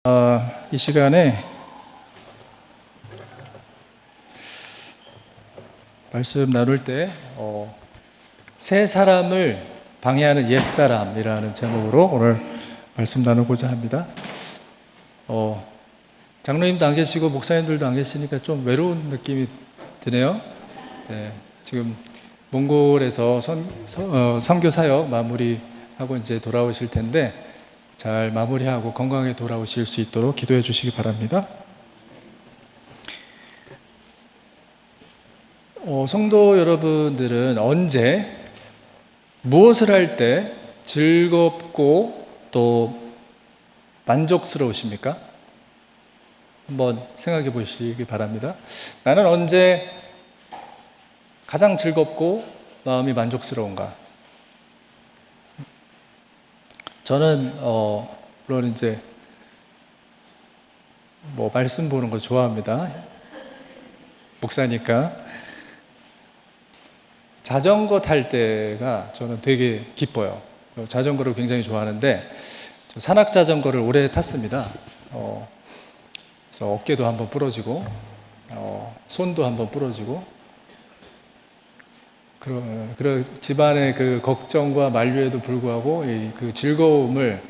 이 시간에 말씀 나눌 때 새 사람을 방해하는 옛사람이라는 제목으로 오늘 말씀 나누고자 합니다. 장로님도 안 계시고 목사님들도 안 계시니까 좀 외로운 느낌이 드네요. 네, 지금 몽골에서 선교 사역 마무리하고 이제 돌아오실 텐데 잘 마무리하고 건강하게 돌아오실 수 있도록 기도해 주시기 바랍니다. 성도 여러분들은 언제 무엇을 할 때 즐겁고 또 만족스러우십니까? 한번 생각해 보시기 바랍니다. 나는 언제 가장 즐겁고 마음이 만족스러운가? 저는 물론 이제 말씀 보는 거 좋아합니다. 목사니까. 자전거 탈 때가 저는 되게 기뻐요. 자전거를 굉장히 좋아하는데 산악 자전거를 오래 탔습니다. 그래서 어깨도 한번 부러지고 손도 한번 부러지고 그런 집안의 그 걱정과 만류에도 불구하고 그 즐거움을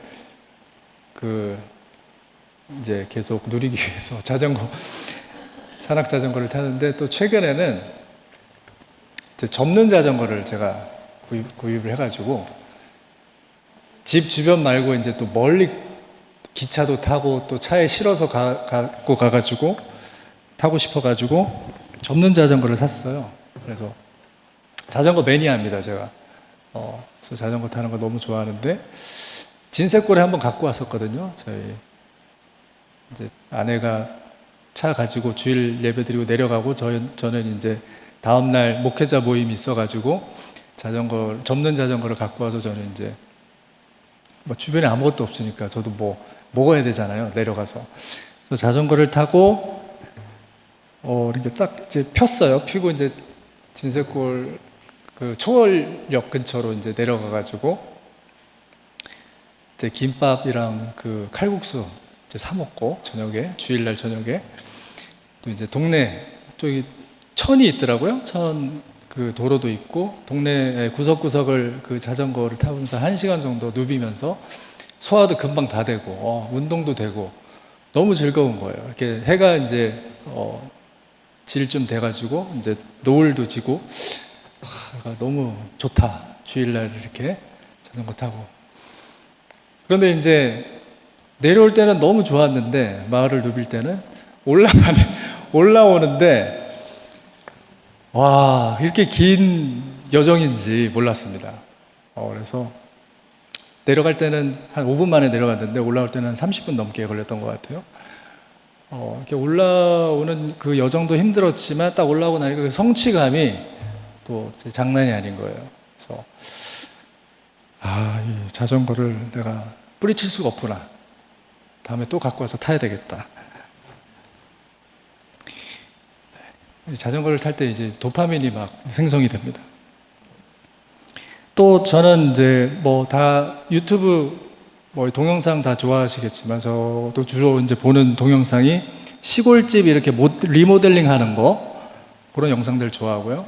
이제 계속 누리기 위해서 산악 자전거를 타는데, 또 최근에는 접는 자전거를 제가 구입을 해가지고 집 주변 말고 이제 또 멀리 기차도 타고 또 차에 실어서 갖고 가가지고 타고 싶어가지고 접는 자전거를 샀어요. 그래서 자전거 매니아입니다, 제가. 그래서 자전거 타는 거 너무 좋아하는데, 진세골에 한번 갖고 왔었거든요. 저희 이제 아내가 차 가지고 주일 예배 드리고 내려가고 저는 이제 다음날 목회자 모임이 있어가지고 접는 자전거를 갖고 와서 저는 이제 주변에 아무것도 없으니까 저도 먹어야 되잖아요, 내려가서. 그래서 자전거를 타고 이렇게 딱 이제 폈어요. 피고 이제 진세골 그 초월역 근처로 이제 내려가가지고 이제 김밥이랑 그 칼국수 이제 사 먹고 주일날 저녁에 또 이제 동네 저기 천이 있더라고요. 그 도로도 있고 동네 구석구석을 그 자전거를 타면서 1시간 정도 누비면서 소화도 금방 다 되고 운동도 되고 너무 즐거운 거예요. 이렇게 해가 이제 질 좀 돼가지고 이제 노을도 지고 너무 좋다. 주일날 이렇게 자전거 타고. 그런데 이제 내려올 때는 너무 좋았는데, 마을을 누빌 때는 올라오는데 와, 이렇게 긴 여정인지 몰랐습니다. 그래서 내려갈 때는 한 5분 만에 내려갔는데 올라올 때는 한 30분 넘게 걸렸던 것 같아요. 이렇게 올라오는 그 여정도 힘들었지만 딱 올라오고 나니까 그 성취감이 또 장난이 아닌 거예요. 그래서 이 자전거를 내가 뿌리칠 수가 없구나. 다음에 또 갖고 와서 타야 되겠다. 자전거를 탈 때 이제 도파민이 막 생성이 됩니다. 또 저는 이제 다 유튜브 동영상 다 좋아하시겠지만, 저도 주로 이제 보는 동영상이 시골집 이렇게 리모델링 하는 거, 그런 영상들 좋아하고요.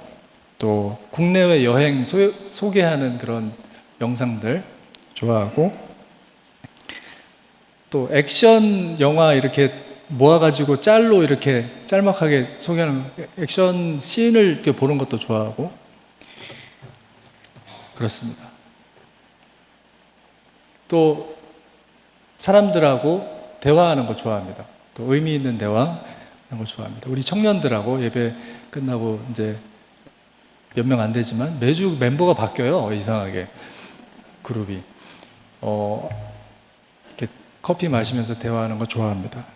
또 국내외 여행 소개하는 그런 영상들 좋아하고, 또 액션 영화 이렇게 모아가지고 짤로 이렇게 짤막하게 소개하는 액션 씬을 이렇게 보는 것도 좋아하고 그렇습니다. 또 사람들하고 대화하는 거 좋아합니다. 또 의미 있는 대화하는 거 좋아합니다. 우리 청년들하고 예배 끝나고 이제 몇 명 안 되지만 매주 멤버가 바뀌어요. 이상하게 그룹이 이렇게 커피 마시면서 대화하는 거 좋아합니다.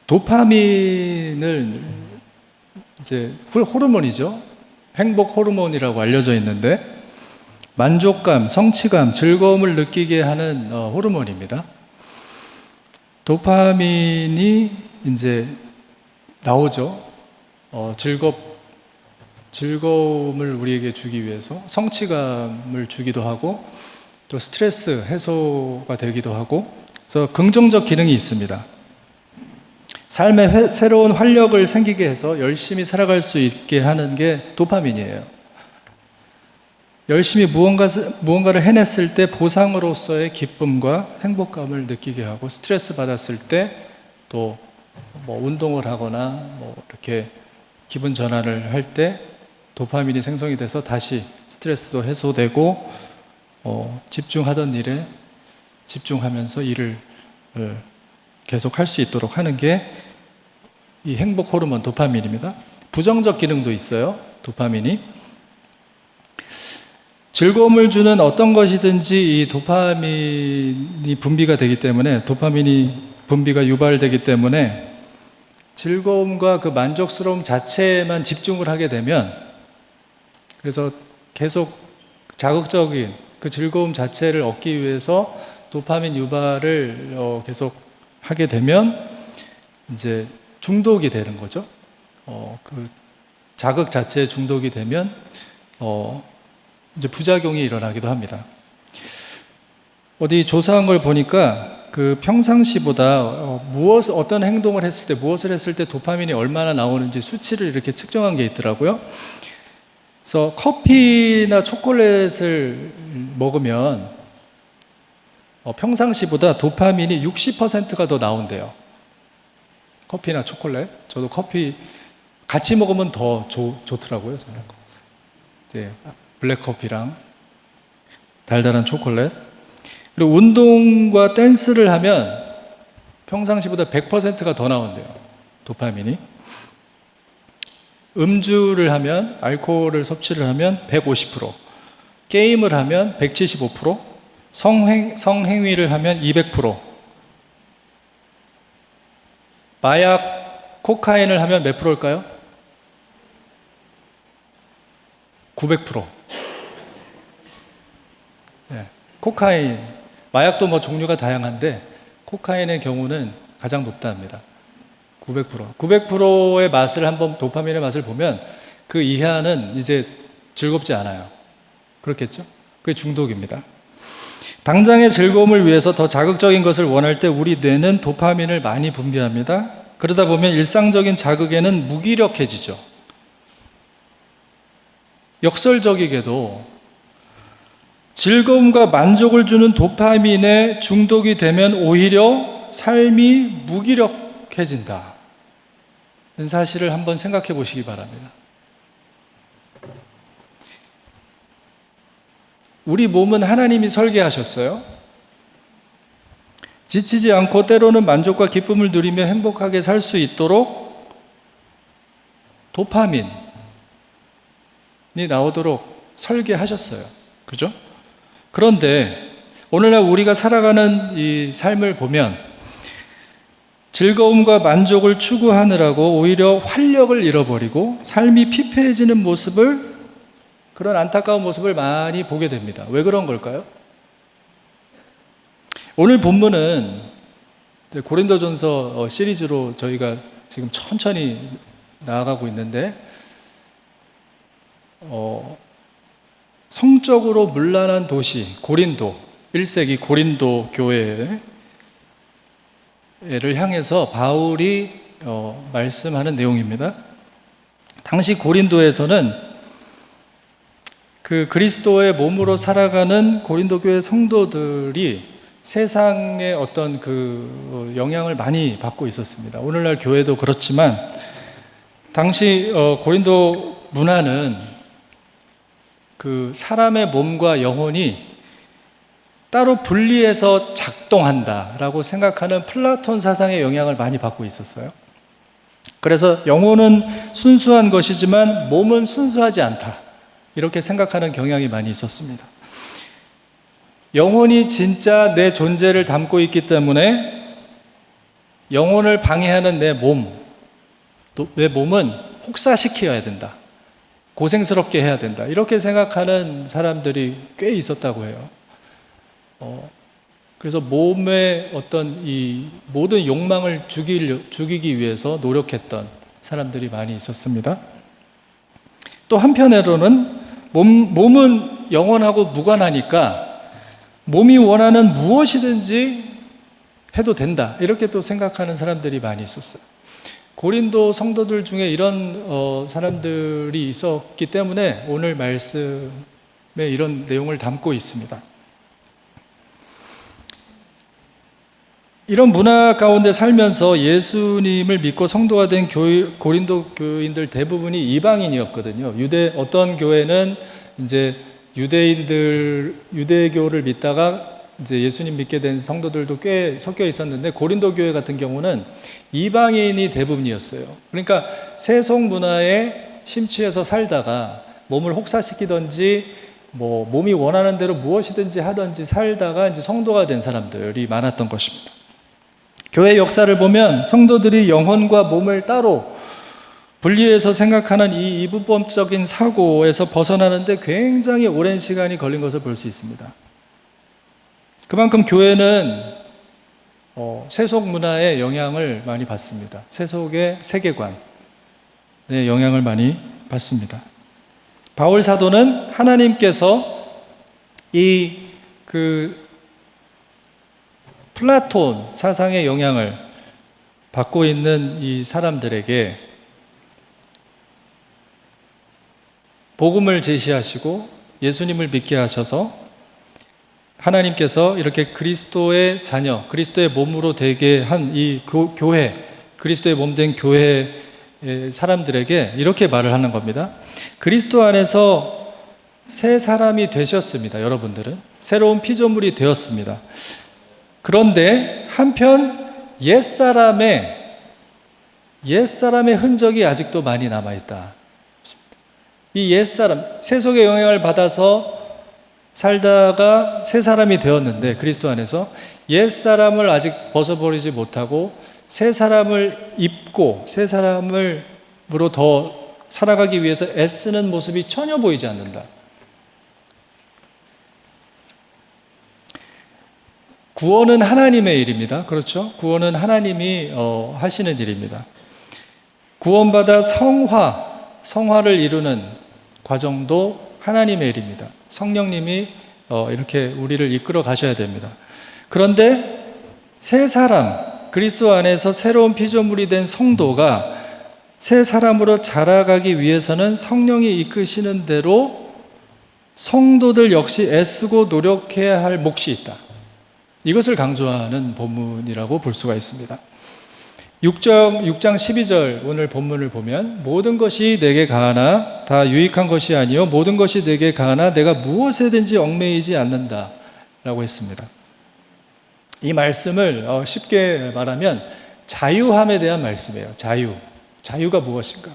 도파민을 이제 호르몬이죠. 행복 호르몬이라고 알려져 있는데, 만족감, 성취감, 즐거움을 느끼게 하는 호르몬입니다. 도파민이 이제 나오죠. 즐거움을 우리에게 주기 위해서 성취감을 주기도 하고, 또 스트레스 해소가 되기도 하고, 그래서 긍정적 기능이 있습니다. 삶에 새로운 활력을 생기게 해서 열심히 살아갈 수 있게 하는 게 도파민이에요. 열심히 무언가를 해냈을 때 보상으로서의 기쁨과 행복감을 느끼게 하고, 스트레스 받았을 때 또 뭐 운동을 하거나 뭐 이렇게 기분 전환을 할 때 도파민이 생성이 돼서 다시 스트레스도 해소되고 집중하던 일에 집중하면서 일을 계속 할 수 있도록 하는 게 이 행복 호르몬 도파민입니다. 부정적 기능도 있어요. 도파민이 즐거움을 주는 어떤 것이든지 이 도파민이 분비가 되기 때문에, 도파민이 분비가 유발되기 때문에 즐거움과 그 만족스러움 자체에만 집중을 하게 되면, 그래서 계속 자극적인 그 즐거움 자체를 얻기 위해서 도파민 유발을 계속 하게 되면 이제 중독이 되는 거죠. 그 자극 자체에 중독이 되면 이제 부작용이 일어나기도 합니다. 어디 조사한 걸 보니까 그 평상시보다 어떤 행동을 했을 때, 무엇을 했을 때 도파민이 얼마나 나오는지 수치를 이렇게 측정한 게 있더라고요. 그래서 커피나 초콜릿을 먹으면 평상시보다 도파민이 60%가 더 나온대요. 커피나 초콜릿. 저도 커피 같이 먹으면 더 좋더라고요. 저는. 이제 블랙커피랑 달달한 초콜릿. 그리고 운동과 댄스를 하면 평상시보다 100%가 더 나온대요. 도파민이. 음주를 하면, 알코올을 섭취를 하면 150%, 게임을 하면 175%, 성행위를 하면 200%, 마약, 코카인을 하면 몇 프로일까요? 900%. 네. 코카인, 마약도 뭐 종류가 다양한데 코카인의 경우는 가장 높답니다. 900%. 900%의 맛을 한번, 도파민의 맛을 보면 그 이하는 이제 즐겁지 않아요. 그렇겠죠? 그게 중독입니다. 당장의 즐거움을 위해서 더 자극적인 것을 원할 때 우리 뇌는 도파민을 많이 분비합니다. 그러다 보면 일상적인 자극에는 무기력해지죠. 역설적이게도 즐거움과 만족을 주는 도파민에 중독이 되면 오히려 삶이 무기력해진다. 이 사실을 한번 생각해 보시기 바랍니다. 우리 몸은 하나님이 설계하셨어요. 지치지 않고 때로는 만족과 기쁨을 누리며 행복하게 살 수 있도록 도파민이 나오도록 설계하셨어요. 그죠? 그런데 오늘날 우리가 살아가는 이 삶을 보면 즐거움과 만족을 추구하느라고 오히려 활력을 잃어버리고 삶이 피폐해지는 모습을, 그런 안타까운 모습을 많이 보게 됩니다. 왜 그런 걸까요? 오늘 본문은 고린도전서 시리즈로 저희가 지금 천천히 나아가고 있는데 성적으로 문란한 도시 고린도, 1세기 고린도 교회를 향해서 바울이 말씀하는 내용입니다. 당시 고린도에서는 그 그리스도의 몸으로 살아가는 고린도 교회 성도들이 세상의 어떤 그 영향을 많이 받고 있었습니다. 오늘날 교회도 그렇지만 당시 고린도 문화는 그 사람의 몸과 영혼이 따로 분리해서 작동한다라고 생각하는 플라톤 사상의 영향을 많이 받고 있었어요. 그래서 영혼은 순수한 것이지만 몸은 순수하지 않다, 이렇게 생각하는 경향이 많이 있었습니다. 영혼이 진짜 내 존재를 담고 있기 때문에 영혼을 방해하는 내 몸은 혹사시켜야 된다, 고생스럽게 해야 된다, 이렇게 생각하는 사람들이 꽤 있었다고 해요. 그래서 몸의 어떤 이 모든 욕망을 죽이기 위해서 노력했던 사람들이 많이 있었습니다. 또 한편으로는 몸은 영혼하고 무관하니까 몸이 원하는 무엇이든지 해도 된다, 이렇게 또 생각하는 사람들이 많이 있었어요. 고린도 성도들 중에 이런 사람들이 있었기 때문에 오늘 말씀에 이런 내용을 담고 있습니다. 이런 문화 가운데 살면서 예수님을 믿고 성도가 된 고린도 교인들 대부분이 이방인이었거든요. 어떤 교회는 이제 유대교를 믿다가 이제 예수님 믿게 된 성도들도 꽤 섞여 있었는데, 고린도 교회 같은 경우는 이방인이 대부분이었어요. 그러니까 세속 문화에 심취해서 살다가 몸을 혹사시키든지 몸이 원하는 대로 무엇이든지 하든지 살다가 이제 성도가 된 사람들이 많았던 것입니다. 교회 역사를 보면 성도들이 영혼과 몸을 따로 분리해서 생각하는 이 이분법적인 사고에서 벗어나는데 굉장히 오랜 시간이 걸린 것을 볼 수 있습니다. 그만큼 교회는 세속 문화의 영향을 많이 받습니다. 세속의 세계관의 영향을 많이 받습니다. 바울 사도는 하나님께서 플라톤 사상의 영향을 받고 있는 이 사람들에게 복음을 제시하시고 예수님을 믿게 하셔서 하나님께서 이렇게 그리스도의 자녀, 그리스도의 몸으로 되게 한 이 교회, 그리스도의 몸 된 교회 사람들에게 이렇게 말을 하는 겁니다. 그리스도 안에서 새 사람이 되셨습니다. 여러분들은 새로운 피조물이 되었습니다. 그런데 한편 옛사람의 흔적이 아직도 많이 남아있다. 이 옛사람, 세속의 영향을 받아서 살다가 새 사람이 되었는데, 그리스도 안에서 옛사람을 아직 벗어버리지 못하고 새 사람을 입고 새 사람으로 더 살아가기 위해서 애쓰는 모습이 전혀 보이지 않는다. 구원은 하나님의 일입니다. 그렇죠? 구원은 하나님이 하시는 일입니다. 구원받아 성화를 이루는 과정도 하나님의 일입니다. 성령님이 이렇게 우리를 이끌어 가셔야 됩니다. 그런데 새 사람, 그리스도 안에서 새로운 피조물이 된 성도가 새 사람으로 자라가기 위해서는 성령이 이끄시는 대로 성도들 역시 애쓰고 노력해야 할 몫이 있다. 이것을 강조하는 본문이라고 볼 수가 있습니다. 6장 12절 오늘 본문을 보면 모든 것이 내게 가하나 다 유익한 것이 아니요 모든 것이 내게 가하나 내가 무엇에든지 얽매이지 않는다 라고 했습니다. 이 말씀을 쉽게 말하면 자유함에 대한 말씀이에요. 자유가 무엇인가?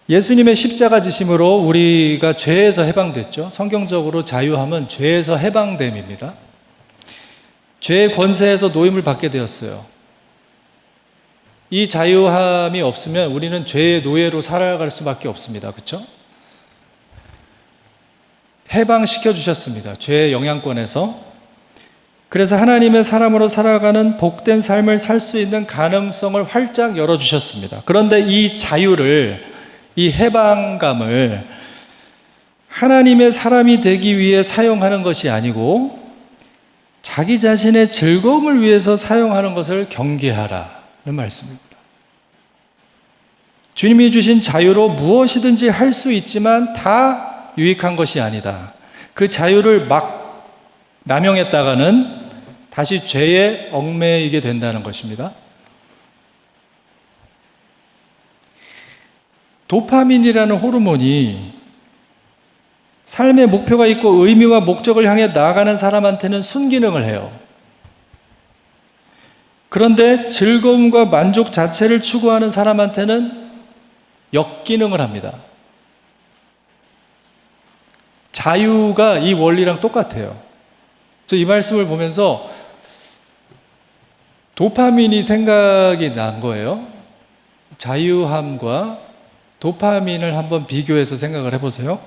예수님의 십자가 지심으로 우리가 죄에서 해방됐죠. 성경적으로 자유함은 죄에서 해방됨입니다. 죄의 권세에서 노임을 받게 되었어요. 이 자유함이 없으면 우리는 죄의 노예로 살아갈 수밖에 없습니다. 그렇죠? 해방시켜 주셨습니다. 죄의 영향권에서. 그래서 하나님의 사람으로 살아가는 복된 삶을 살 수 있는 가능성을 활짝 열어주셨습니다. 그런데 이 자유를, 이 해방감을 하나님의 사람이 되기 위해 사용하는 것이 아니고 자기 자신의 즐거움을 위해서 사용하는 것을 경계하라 는 말씀입니다. 주님이 주신 자유로 무엇이든지 할 수 있지만 다 유익한 것이 아니다. 그 자유를 막 남용했다가는 다시 죄에 얽매이게 된다는 것입니다. 도파민이라는 호르몬이 삶의 목표가 있고 의미와 목적을 향해 나아가는 사람한테는 순기능을 해요. 그런데 즐거움과 만족 자체를 추구하는 사람한테는 역기능을 합니다. 자유가 이 원리랑 똑같아요. 저 이 말씀을 보면서 도파민이 생각이 난 거예요. 자유함과 도파민을 한번 비교해서 생각을 해보세요.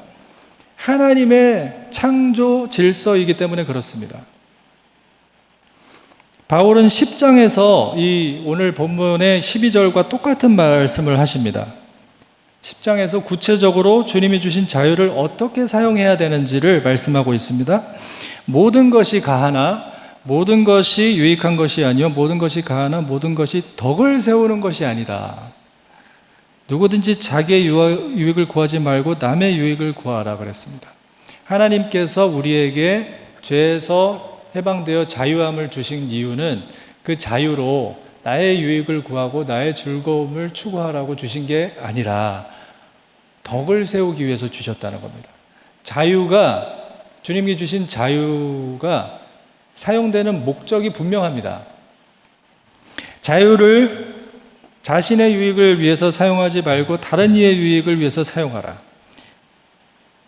하나님의 창조 질서이기 때문에 그렇습니다. 바울은 10장에서 이 오늘 본문의 12절과 똑같은 말씀을 하십니다. 10장에서 구체적으로 주님이 주신 자유를 어떻게 사용해야 되는지를 말씀하고 있습니다. 모든 것이 가하나 모든 것이 유익한 것이 아니요 모든 것이 가하나 모든 것이 덕을 세우는 것이 아니다. 누구든지 자기의 유익을 구하지 말고 남의 유익을 구하라 그랬습니다. 하나님께서 우리에게 죄에서 해방되어 자유함을 주신 이유는 그 자유로 나의 유익을 구하고 나의 즐거움을 추구하라고 주신 게 아니라 덕을 세우기 위해서 주셨다는 겁니다. 자유가, 주님이 주신 자유가 사용되는 목적이 분명합니다. 자유를 자신의 유익을 위해서 사용하지 말고 다른 이의 유익을 위해서 사용하라.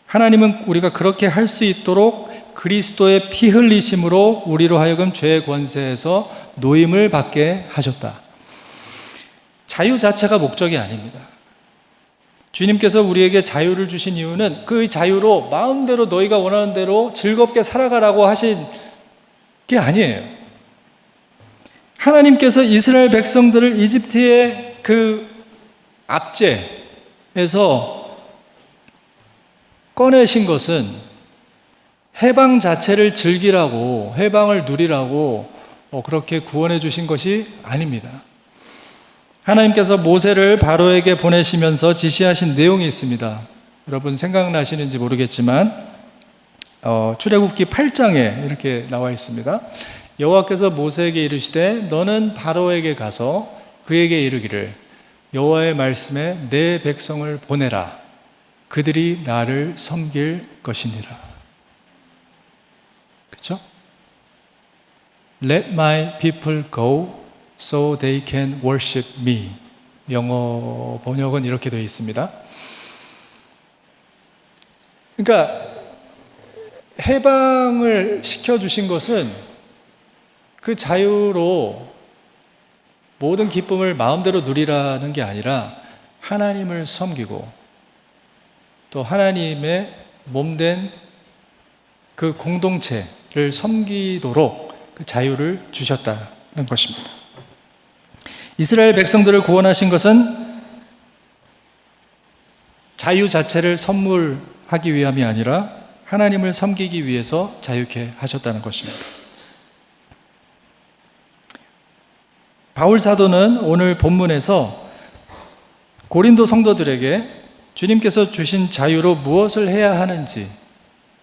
하나님은 우리가 그렇게 할 수 있도록 그리스도의 피 흘리심으로 우리로 하여금 죄의 권세에서 노임을 받게 하셨다. 자유 자체가 목적이 아닙니다. 주님께서 우리에게 자유를 주신 이유는 그 자유로 마음대로 너희가 원하는 대로 즐겁게 살아가라고 하신 게 아니에요. 하나님께서 이스라엘 백성들을 이집트의 그 압제에서 꺼내신 것은 해방 자체를 즐기라고, 해방을 누리라고 그렇게 구원해 주신 것이 아닙니다. 하나님께서 모세를 바로에게 보내시면서 지시하신 내용이 있습니다. 여러분 생각나시는지 모르겠지만 출애굽기 8장에 이렇게 나와 있습니다. 여호와께서 모세에게 이르시되 너는 바로에게 가서 그에게 이르기를 여호와의 말씀에 내 백성을 보내라. 그들이 나를 섬길 것이니라. 그렇죠? Let my people go so they can worship me. 영어 번역은 이렇게 되어 있습니다. 그러니까 해방을 시켜주신 것은 그 자유로 모든 기쁨을 마음대로 누리라는 게 아니라 하나님을 섬기고 또 하나님의 몸된 그 공동체를 섬기도록 그 자유를 주셨다는 것입니다. 이스라엘 백성들을 구원하신 것은 자유 자체를 선물하기 위함이 아니라 하나님을 섬기기 위해서 자유케 하셨다는 것입니다. 바울 사도는 오늘 본문에서 고린도 성도들에게 주님께서 주신 자유로 무엇을 해야 하는지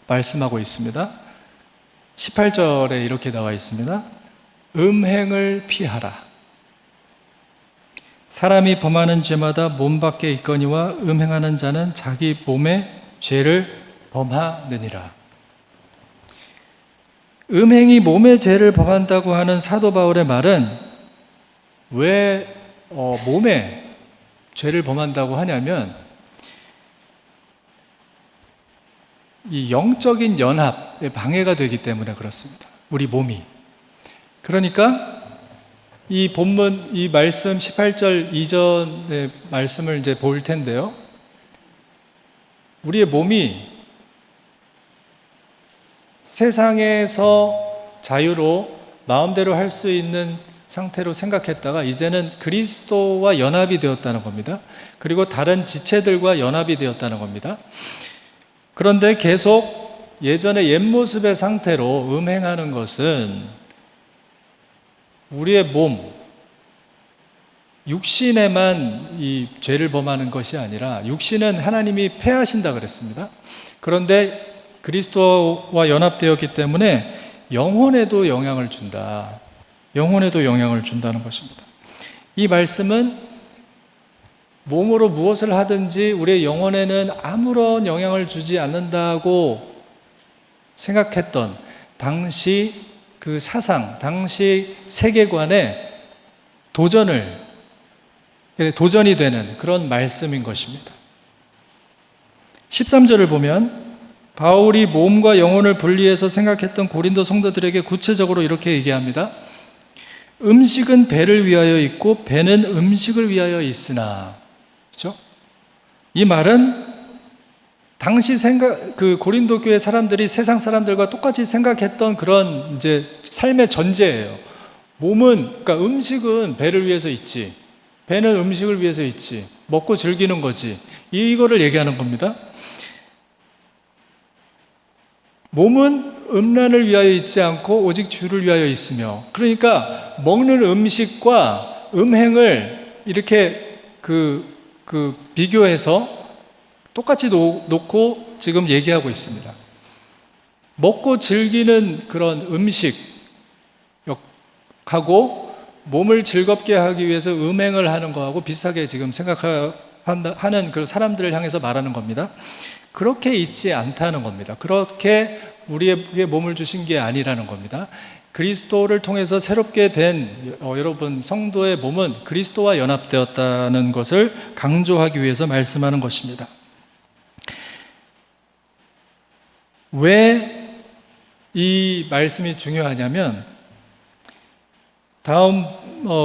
말씀하고 있습니다. 18절에 이렇게 나와 있습니다. 음행을 피하라. 사람이 범하는 죄마다 몸 밖에 있거니와 음행하는 자는 자기 몸에 죄를 범하느니라. 음행이 몸의 죄를 범한다고 하는 사도 바울의 말은 왜 몸에 죄를 범한다고 하냐면 이 영적인 연합에 방해가 되기 때문에 그렇습니다. 우리 몸이. 그러니까 이 본문, 이 말씀 18절 이전의 말씀을 이제 볼 텐데요. 우리의 몸이 세상에서 자유로 마음대로 할 수 있는 상태로 생각했다가 이제는 그리스도와 연합이 되었다는 겁니다. 그리고 다른 지체들과 연합이 되었다는 겁니다. 그런데 계속 예전의 옛 모습의 상태로 음행하는 것은 우리의 몸, 육신에만 이 죄를 범하는 것이 아니라 육신은 하나님이 패하신다 그랬습니다. 그런데 그리스도와 연합되었기 때문에 영혼에도 영향을 준다. 영혼에도 영향을 준다는 것입니다. 이 말씀은 몸으로 무엇을 하든지 우리의 영혼에는 아무런 영향을 주지 않는다고 생각했던 당시 그 사상, 당시 세계관에 도전이 되는 그런 말씀인 것입니다. 13절을 보면 바울이 몸과 영혼을 분리해서 생각했던 고린도 성도들에게 구체적으로 이렇게 얘기합니다. 음식은 배를 위하여 있고 배는 음식을 위하여 있으나, 그렇죠? 이 말은 당시 그 고린도 교회 사람들이 세상 사람들과 똑같이 생각했던 그런 이제 삶의 전제예요. 그러니까 음식은 배를 위해서 있지, 배는 음식을 위해서 있지, 먹고 즐기는 거지. 이거를 얘기하는 겁니다. 몸은 음란을 위하여 있지 않고 오직 주를 위하여 있으며, 그러니까 먹는 음식과 음행을 이렇게 비교해서 똑같이 놓고 지금 얘기하고 있습니다. 먹고 즐기는 그런 음식하고 몸을 즐겁게 하기 위해서 음행을 하는 거하고 비슷하게 지금 생각하는 그 사람들을 향해서 말하는 겁니다. 그렇게 있지 않다는 겁니다. 그렇게 우리에게 몸을 주신 게 아니라는 겁니다. 그리스도를 통해서 새롭게 된 여러분 성도의 몸은 그리스도와 연합되었다는 것을 강조하기 위해서 말씀하는 것입니다. 왜 이 말씀이 중요하냐면 다음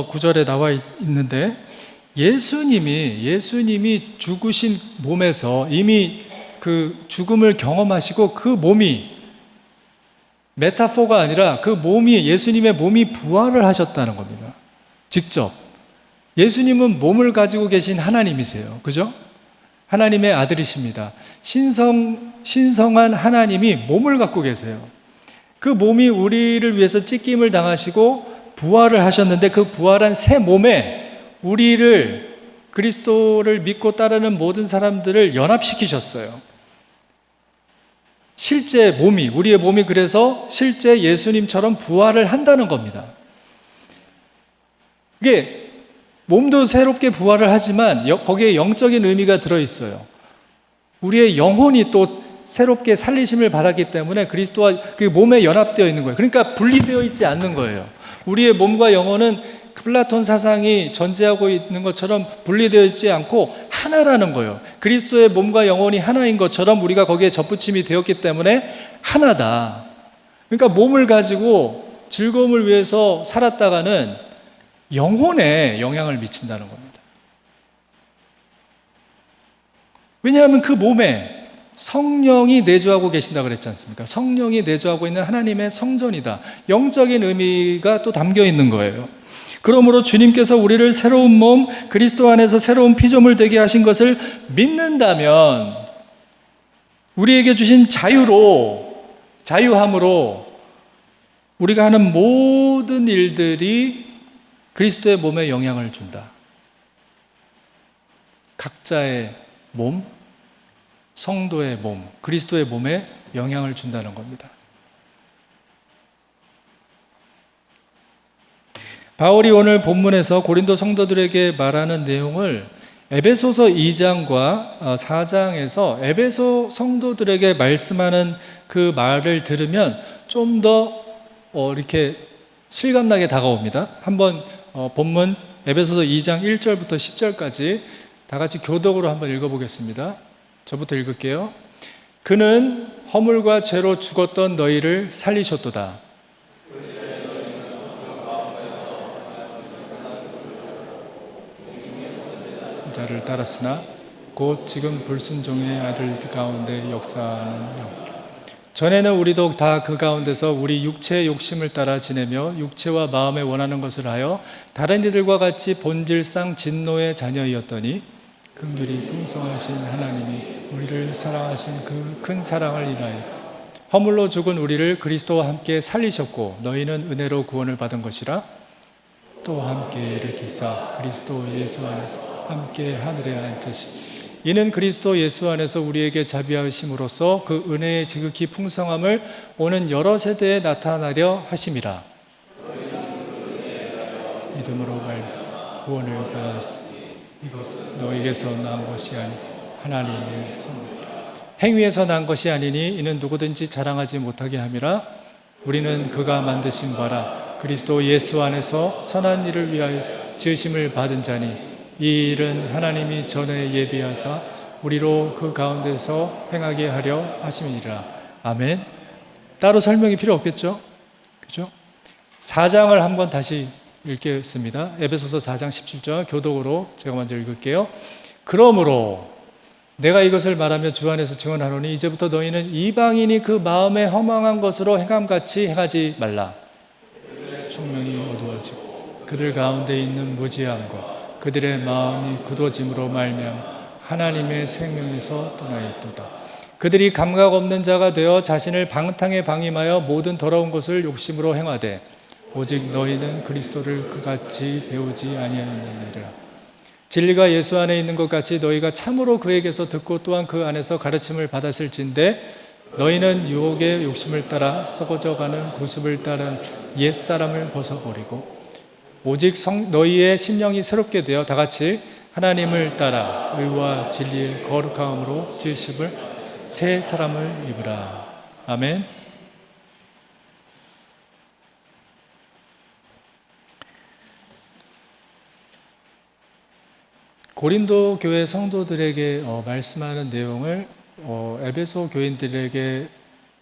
구절에 나와 있는데, 예수님이 죽으신 몸에서 이미 그 죽음을 경험하시고 그 몸이 메타포가 아니라 그 몸이, 예수님의 몸이 부활을 하셨다는 겁니다. 직접. 예수님은 몸을 가지고 계신 하나님이세요. 그죠? 하나님의 아들이십니다. 신성한 하나님이 몸을 갖고 계세요. 그 몸이 우리를 위해서 찢김을 당하시고 부활을 하셨는데, 그 부활한 새 몸에 우리를, 그리스도를 믿고 따르는 모든 사람들을 연합시키셨어요. 실제 몸이, 우리의 몸이 그래서 실제 예수님처럼 부활을 한다는 겁니다. 이게 몸도 새롭게 부활을 하지만 거기에 영적인 의미가 들어있어요. 우리의 영혼이 또 새롭게 살리심을 받았기 때문에 그리스도와 그 몸에 연합되어 있는 거예요. 그러니까 분리되어 있지 않는 거예요. 우리의 몸과 영혼은 플라톤 사상이 전제하고 있는 것처럼 분리되어 있지 않고 하나라는 거예요. 그리스도의 몸과 영혼이 하나인 것처럼 우리가 거기에 접붙임이 되었기 때문에 하나다. 그러니까 몸을 가지고 즐거움을 위해서 살았다가는 영혼에 영향을 미친다는 겁니다. 왜냐하면 그 몸에 성령이 내주하고 계신다고 그랬지 않습니까? 성령이 내주하고 있는 하나님의 성전이다. 영적인 의미가 또 담겨 있는 거예요. 그러므로 주님께서 우리를 새로운 몸, 그리스도 안에서 새로운 피조물 되게 하신 것을 믿는다면 우리에게 주신 자유함으로 우리가 하는 모든 일들이 그리스도의 몸에 영향을 준다. 각자의 몸, 성도의 몸, 그리스도의 몸에 영향을 준다는 겁니다. 바울이 오늘 본문에서 고린도 성도들에게 말하는 내용을 에베소서 2장과 4장에서 에베소 성도들에게 말씀하는 그 말을 들으면 좀 더 이렇게 실감나게 다가옵니다. 한번 본문 에베소서 2장 1절부터 10절까지 다 같이 교독으로 한번 읽어보겠습니다. 저부터 읽을게요. 그는 허물과 죄로 죽었던 너희를 살리셨도다. 자를 따랐으나 곧 지금 불순종의 아들 가운데 역사하는 영. 전에는 우리도 다 그 가운데서 우리 육체의 욕심을 따라 지내며 육체와 마음에 원하는 것을 하여 다른 이들과 같이 본질상 진노의 자녀이었더니 긍휼히 풍성하신 하나님이 우리를 사랑하신 그 큰 사랑을 인하여 허물로 죽은 우리를 그리스도와 함께 살리셨고 너희는 은혜로 구원을 받은 것이라. 또 함께 일으키사 그리스도 예수 안에서 함께 하늘에 앉으시. 이는 그리스도 예수 안에서 우리에게 자비하심으로써 그 은혜의 지극히 풍성함을 오는 여러 세대에 나타나려 하심이라. 믿음으로 말 구원을 받았으니 이것은 너에게서 난 것이 아니 하나님의 선. 행위에서 난 것이 아니니 이는 누구든지 자랑하지 못하게 함이라. 우리는 그가 만드신 바라 그리스도 예수 안에서 선한 일을 위하여 지으심을 받은 자니 이 일은 하나님이 전에 예비하사 우리로 그 가운데서 행하게 하려 하심이니라. 아멘. 따로 설명이 필요 없겠죠? 그죠? 4장을 한번 다시 읽겠습니다. 에베소서 4장 17절 교독으로 제가 먼저 읽을게요. 그러므로 내가 이것을 말하며 주 안에서 증언하노니 이제부터 너희는 이방인이 그 마음에 허망한 것으로 행함같이 행하지 말라. 총명이 어두워지고 그들 가운데 있는 무지함과 그들의 마음이 굳어짐으로 말미암아 하나님의 생명에서 떠나 있도다. 그들이 감각 없는 자가 되어 자신을 방탕에 방임하여 모든 더러운 것을 욕심으로 행하되 오직 너희는 그리스도를 그같이 배우지 아니하였느니라. 진리가 예수 안에 있는 것 같이 너희가 참으로 그에게서 듣고 또한 그 안에서 가르침을 받았을진대 너희는 유혹의 욕심을 따라 썩어져가는 구습을 따른 옛사람을 벗어버리고 오직 너희의 심령이 새롭게 되어 다같이 하나님을 따라 의와 진리의 거룩함으로 지으심을 새 사람을 입으라. 아멘. 고린도 교회 성도들에게 말씀하는 내용을 에베소 교인들에게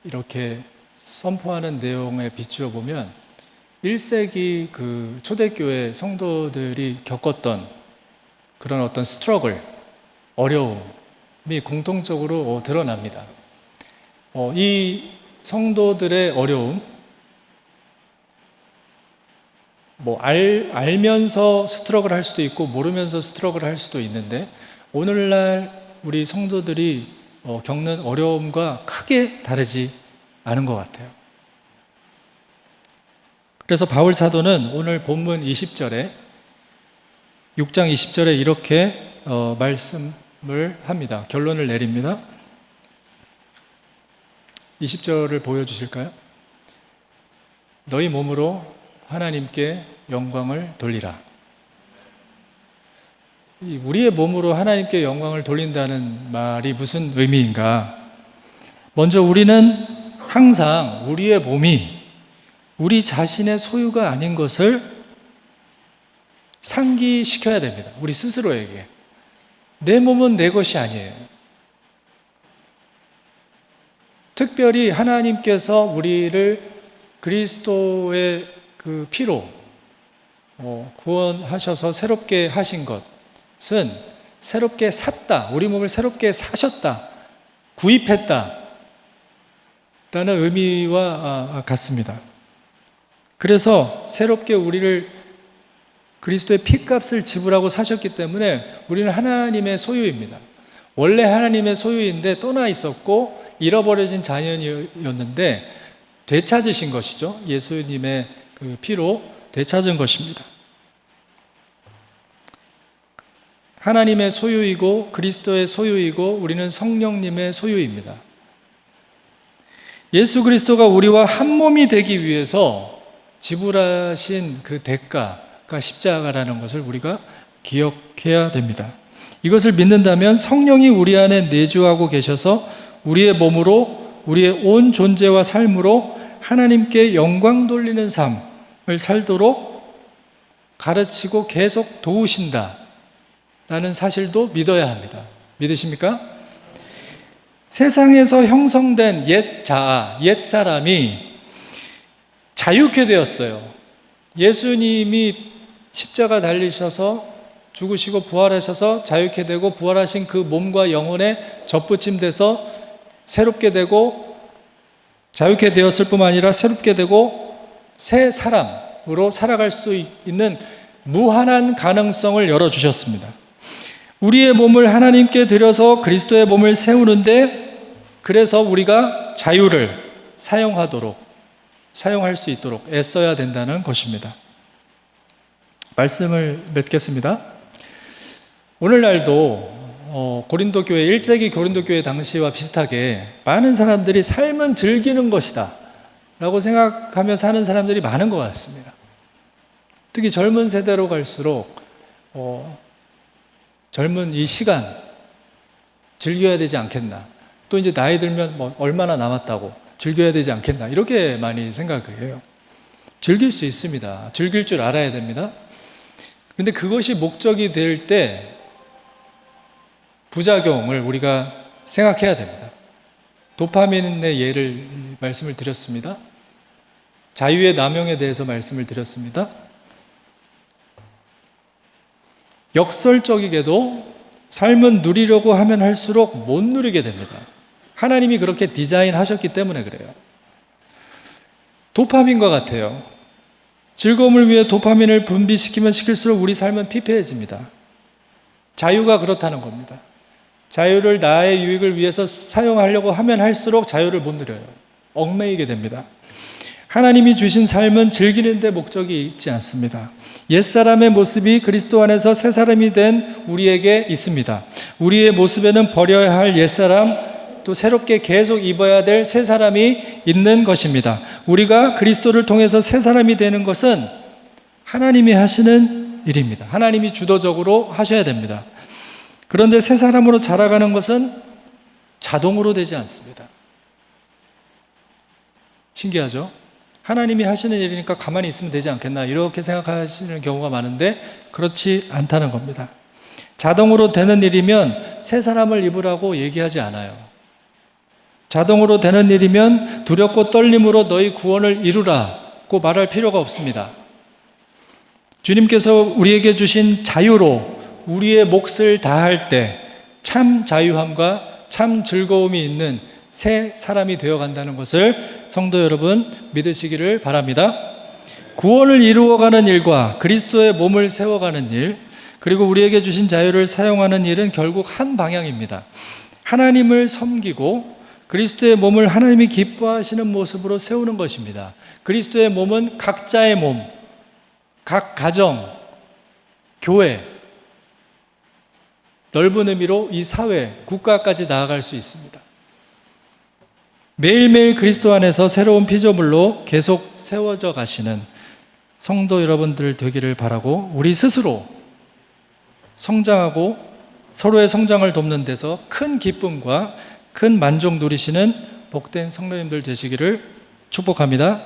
이렇게 선포하는 내용에 비추어 보면 1세기 그 초대교회 성도들이 겪었던 그런 어떤 스트러글, 어려움이 공통적으로 드러납니다. 이 성도들의 어려움, 알면서 스트러글 할 수도 있고 모르면서 스트러글 할 수도 있는데 오늘날 우리 성도들이 겪는 어려움과 크게 다르지 않은 것 같아요. 그래서 바울 사도는 오늘 본문 20절에 6장 20절에 이렇게 말씀을 합니다. 결론을 내립니다. 20절을 보여주실까요? 너희 몸으로 하나님께 영광을 돌리라. 우리의 몸으로 하나님께 영광을 돌린다는 말이 무슨 의미인가? 먼저 우리는 항상 우리의 몸이 우리 자신의 소유가 아닌 것을 상기시켜야 됩니다. 우리 스스로에게. 내 몸은 내 것이 아니에요. 특별히 하나님께서 우리를 그리스도의 그 피로 구원하셔서 새롭게 하신 것은 새롭게 샀다. 우리 몸을 새롭게 사셨다. 구입했다. 라는 의미와 같습니다. 그래서 새롭게 우리를 그리스도의 피값을 지불하고 사셨기 때문에 우리는 하나님의 소유입니다. 원래 하나님의 소유인데 떠나 있었고 잃어버려진 자연이었는데 되찾으신 것이죠. 예수님의 그 피로 되찾은 것입니다. 하나님의 소유이고 그리스도의 소유이고 우리는 성령님의 소유입니다. 예수 그리스도가 우리와 한 몸이 되기 위해서 지불하신 그 대가가 십자가라는 것을 우리가 기억해야 됩니다. 이것을 믿는다면 성령이 우리 안에 내주하고 계셔서 우리의 몸으로 우리의 온 존재와 삶으로 하나님께 영광 돌리는 삶을 살도록 가르치고 계속 도우신다 라는 사실도 믿어야 합니다. 믿으십니까? 세상에서 형성된 옛 자아, 옛 사람이 자유케 되었어요. 예수님이 십자가 달리셔서 죽으시고 부활하셔서 자유케 되고 부활하신 그 몸과 영혼에 접붙임돼서 새롭게 되고 자유케 되었을 뿐만 아니라 새롭게 되고 새 사람으로 살아갈 수 있는 무한한 가능성을 열어주셨습니다. 우리의 몸을 하나님께 드려서 그리스도의 몸을 세우는데 그래서 우리가 자유를 사용할 수 있도록 애써야 된다는 것입니다. 말씀을 맺겠습니다. 오늘날도 고린도 교회 1세기 고린도 교회 당시와 비슷하게 많은 사람들이 삶은 즐기는 것이다 라고 생각하며 사는 사람들이 많은 것 같습니다. 특히 젊은 세대로 갈수록 젊은 이 시간 즐겨야 되지 않겠나, 또 이제 나이 들면 얼마나 남았다고 즐겨야 되지 않겠나 이렇게 많이 생각을 해요. 즐길 수 있습니다. 즐길 줄 알아야 됩니다. 그런데 그것이 목적이 될 때 부작용을 우리가 생각해야 됩니다. 도파민의 예를 말씀을 드렸습니다. 자유의 남용에 대해서 말씀을 드렸습니다. 역설적이게도 삶은 누리려고 하면 할수록 못 누리게 됩니다. 하나님이 그렇게 디자인하셨기 때문에 그래요. 도파민과 같아요. 즐거움을 위해 도파민을 분비시키면 시킬수록 우리 삶은 피폐해집니다. 자유가 그렇다는 겁니다. 자유를 나의 유익을 위해서 사용하려고 하면 할수록 자유를 못 누려요. 얽매이게 됩니다. 하나님이 주신 삶은 즐기는 데 목적이 있지 않습니다. 옛사람의 모습이 그리스도 안에서 새 사람이 된 우리에게 있습니다. 우리의 모습에는 버려야 할 옛사람, 또 새롭게 계속 입어야 될 새 사람이 있는 것입니다. 우리가 그리스도를 통해서 새 사람이 되는 것은 하나님이 하시는 일입니다. 하나님이 주도적으로 하셔야 됩니다. 그런데 새 사람으로 자라가는 것은 자동으로 되지 않습니다. 신기하죠? 하나님이 하시는 일이니까 가만히 있으면 되지 않겠나 이렇게 생각하시는 경우가 많은데 그렇지 않다는 겁니다. 자동으로 되는 일이면 새 사람을 입으라고 얘기하지 않아요. 자동으로 되는 일이면 두렵고 떨림으로 너희 구원을 이루라고 말할 필요가 없습니다. 주님께서 우리에게 주신 자유로 우리의 몫을 다할 때 참 자유함과 참 즐거움이 있는 새 사람이 되어간다는 것을 성도 여러분 믿으시기를 바랍니다. 구원을 이루어가는 일과 그리스도의 몸을 세워가는 일, 그리고 우리에게 주신 자유를 사용하는 일은 결국 한 방향입니다. 하나님을 섬기고 그리스도의 몸을 하나님이 기뻐하시는 모습으로 세우는 것입니다. 그리스도의 몸은 각자의 몸, 각 가정, 교회, 넓은 의미로 이 사회, 국가까지 나아갈 수 있습니다. 매일매일 그리스도 안에서 새로운 피조물로 계속 세워져 가시는 성도 여러분들 되기를 바라고, 우리 스스로 성장하고 서로의 성장을 돕는 데서 큰 기쁨과 큰 만족 누리시는 복된 성도님들 되시기를 축복합니다.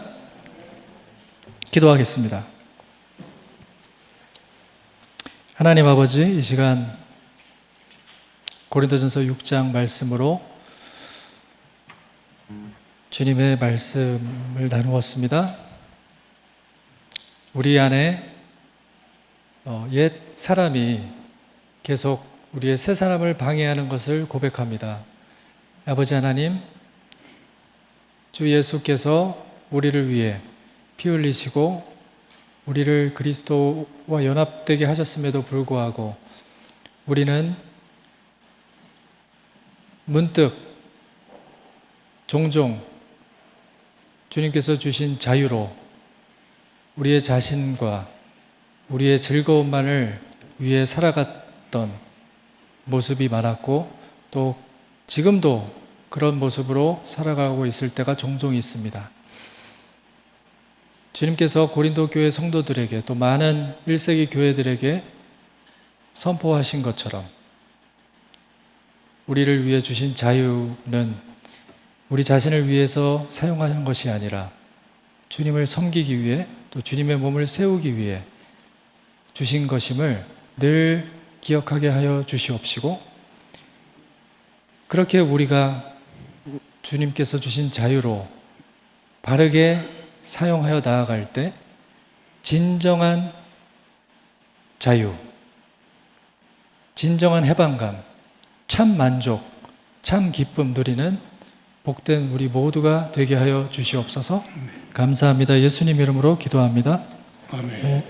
기도하겠습니다. 하나님 아버지, 이 시간 고린도전서 6장 말씀으로 주님의 말씀을 나누었습니다. 우리 안에 옛 사람이 계속 우리의 새 사람을 방해하는 것을 고백합니다. 아버지 하나님, 주 예수께서 우리를 위해 피 흘리시고 우리를 그리스도와 연합되게 하셨음에도 불구하고 우리는 문득 종종 주님께서 주신 자유로 우리의 자신과 우리의 즐거움만을 위해 살아갔던 모습이 많았고, 또 지금도 그런 모습으로 살아가고 있을 때가 종종 있습니다. 주님께서 고린도 교회 성도들에게, 또 많은 1세기 교회들에게 선포하신 것처럼 우리를 위해 주신 자유는 우리 자신을 위해서 사용하는 것이 아니라 주님을 섬기기 위해, 또 주님의 몸을 세우기 위해 주신 것임을 늘 기억하게 하여 주시옵시고, 그렇게 우리가 주님께서 주신 자유로 바르게 사용하여 나아갈 때 진정한 자유, 진정한 해방감, 참 만족, 참 기쁨 누리는 복된 우리 모두가 되게 하여 주시옵소서. 감사합니다. 예수님 이름으로 기도합니다. 아멘. 네.